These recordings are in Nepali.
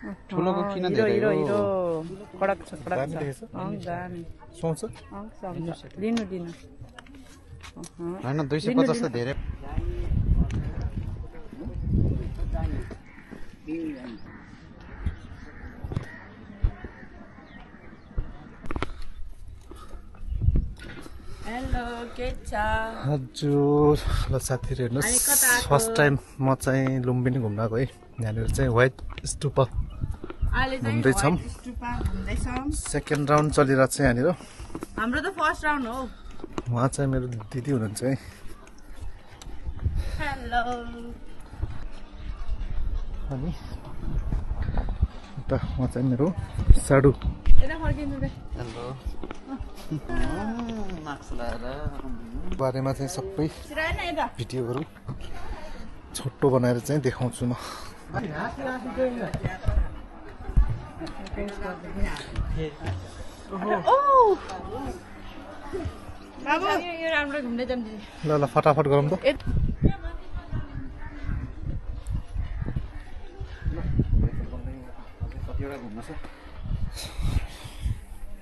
ठुलोको किन धेरै हो हिरो कडक छ दामी देखेछ दामी सुहाउँछ लिनु लिनु हैन 250 त धेरै हेलो के छ हजुर ल साथीहरु हेर्नुस् फर्स्ट टाइम म चाहिँ लुम्बिनी घुम्न गएको है यहाँनिर चाहिँ व्हाइट स्तूपा घुम्दैछौँ सेकेन्ड राउन्ड चलिरहेको छ यहाँनिर हाम्रो त फर्स्ट राउन्ड हो उहाँ चाहिँ मेरो दिदी हुनुहुन्छ है हेलो अनि उहाँ चाहिँ मेरो साडु यता फर्किनु रे हेलो मास्क लाएर बारेमा चाहिँ सबै सिराएन यता भिडियोहरू छोटो बनाएर चाहिँ देखाउँछु म बाबु यो राम्रो घुम्दै जाम दिदी ल ल फटाफट गरौँ त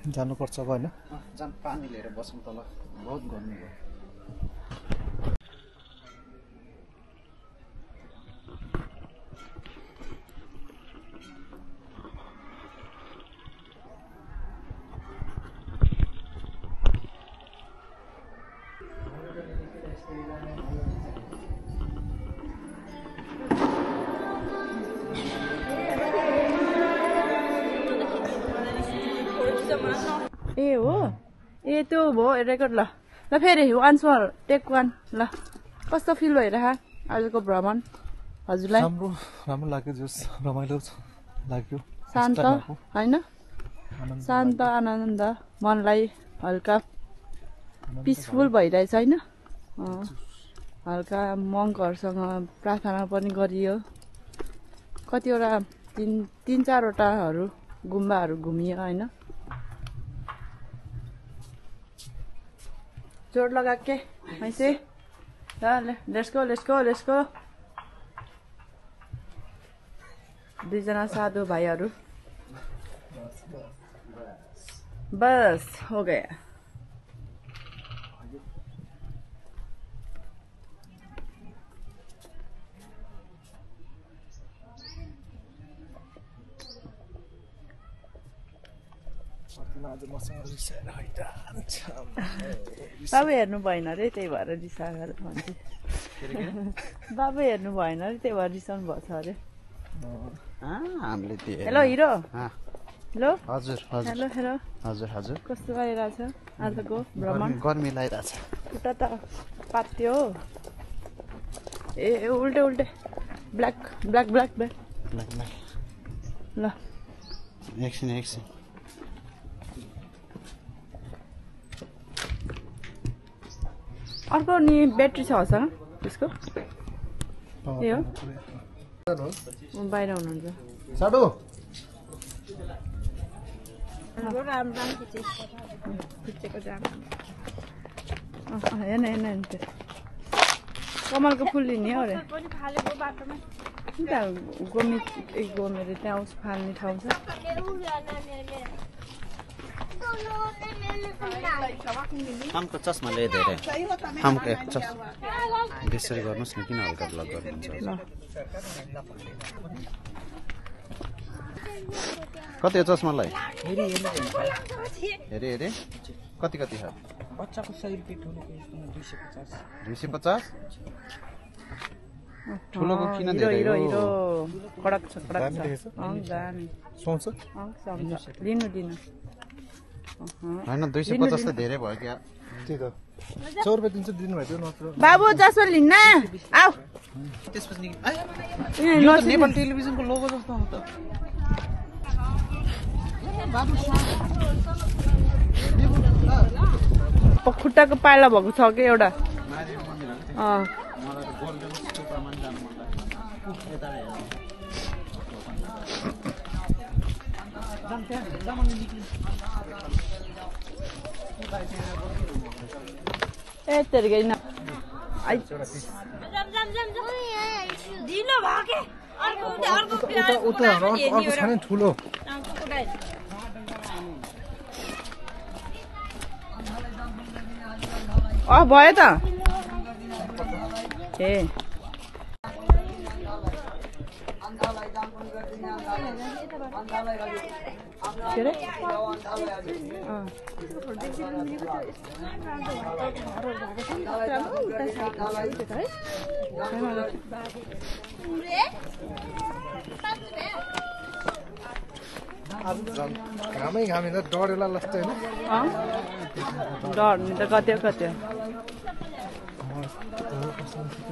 जानुपर्छ अब होइन जान पानी लिएर बसौँ तल बहुत गर्मी भयो ए हो ए त्यो भयो रेकर्ड ल ल फेरि वान फर टेक वान ल कस्तो फिल भइरहेको आजको भ्रमण हजुरलाई राम्रो राम्रो लाग्यो जस रमाइलो लाग्यो शान्त होइन शान्त आनन्द मनलाई हल्का पिसफुल भइरहेछ होइन हल्का मङ्कहरूसँग प्रार्थना पनि गरियो कतिवटा तिन चारवटाहरू गुम्बाहरू घुमियो होइन जोड लगा के ऐसे लेट्स गो दुईजना साधु भाइहरू बस हो गया बाबु हेर्नु भएन अरे त्यही भएर रिसाएर भन्छु बाबु हेर्नु भएन अरे त्यही भएर रिसाउनु भएको छ अरे हामीले हेलो हिरो हेलो हजुर हजुर हेलो हेलो हजुर हजुर कस्तो लागिरहेछ आजको भ्रमण गर्मी लागिरहेछ खुट्टा त पात्यो हो ए उल्टे उल्टे ब्ल्याक ब्ल्याक ब्ल्याक ब्ल्याक ल एकछिन अर्को नि ब्याट्री छ हसँग त्यसको ए हो बाहिर हुनुहुन्छ साडु हेर्न कमलको फुल लिने हो अरे गोमेर त्यहाँ फाल्ने ठाउँ छ आमको चस्मा ल्याए धेरै आमको एक चस्मा त्यसरी गर्नुहोस् न किन हल्का ब्लक गर्नुहुन्छ कति हो चस्मालाई हेरे हेरे कति छ बच्चाको 100 रुपियाँ ठुलोको 250 ठुलोको किन धेरै हिरो हो हिरो कडक छ दामी देखेछ दामी सुहाउँछ लिनु लिनु हैन 250 त धेरै भयो क्या त्यही त 100 रुपियाँ दिन्छ दिनुभएको थियो नत्र बाबु जसो लिन्न आऊ त्यसपछि नेपाल टेलिभिजनको लोगो जस्तो हो त खुट्टाको पाइला भएको छ कि एउटा ए तेरी गई ना ढिलो भयो के उता अर्को छ नि ठुलो भयो त ए के रे घामै घामै त डढेला जस्तो होइन डर्ने त कति कति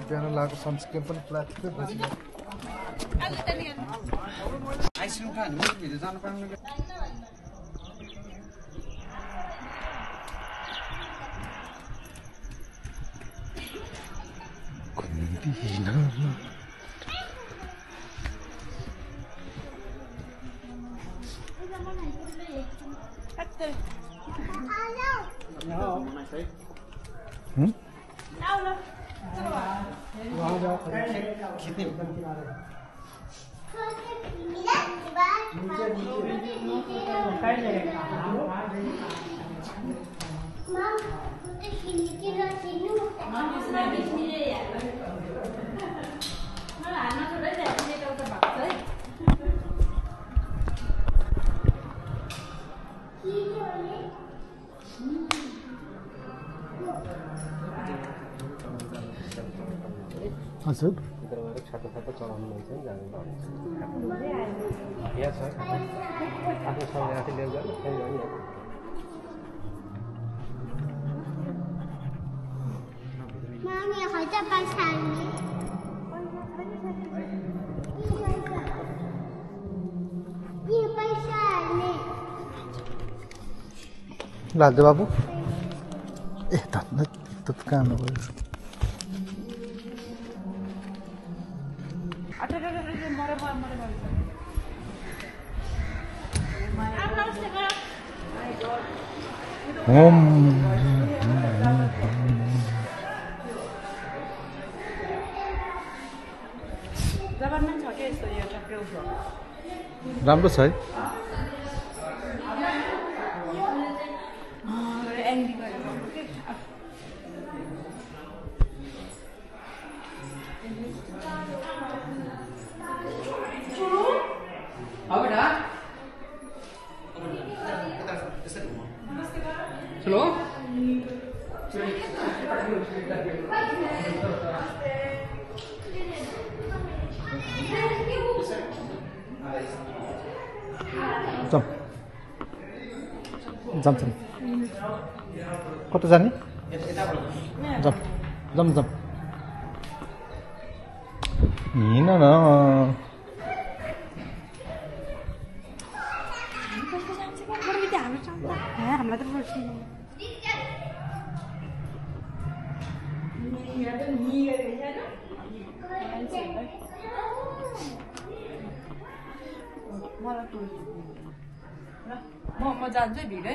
बिहान लगाएको सनस्क्रिन पनि प्लास्टिक हजुर छातो चलाउनु मन छ नि यहाँ छ आफ्नो समय आफै लिएर जानु Mami, ahorita pasarme. Y pasarme. लादे बाबू ए त कहाँ नगयो राम्रो छ है चलो जाम कता जाने जाम हिँड न म जान्छु है भिड है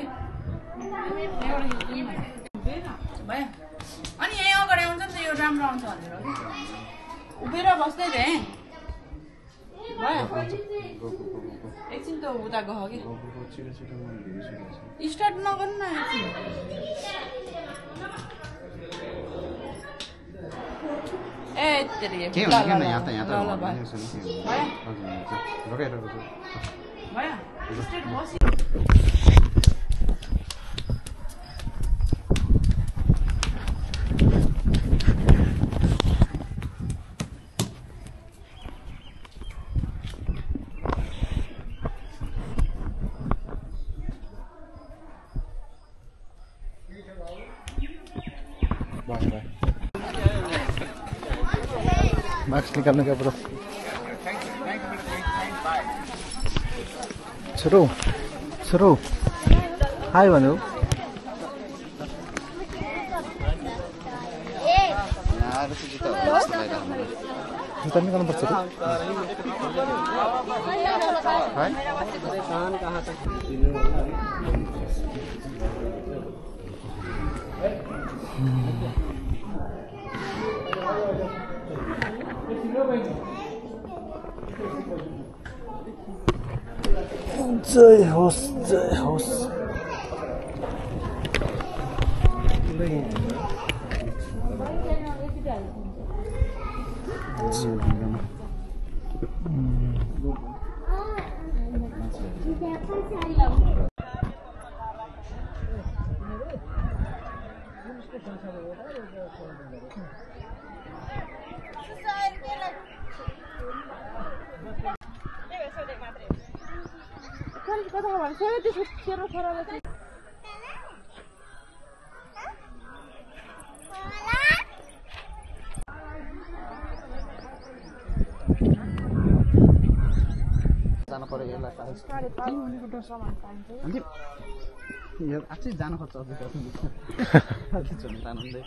भयो अनि यहीँ अगाडि आउँछ नि त यो राम्रो आउँछ भनेर उभिएर बस्दै थिएँ भयो एकछिन त उता गयो कि स्टार्ट नगर्नु न एकछिन ए तेरि के हुन्छ किन यहाँ त भयो स्ट्रेट बसी मास्क निकाल्नु क्या ब्रो छोरो हाई भन्यो जुत्ता निकाल्नु पर्छ जय होस् जय होस् जानु पर्यो यसलाई यो आफै जानु खोज्छ अझै छोड्नु आनन्दै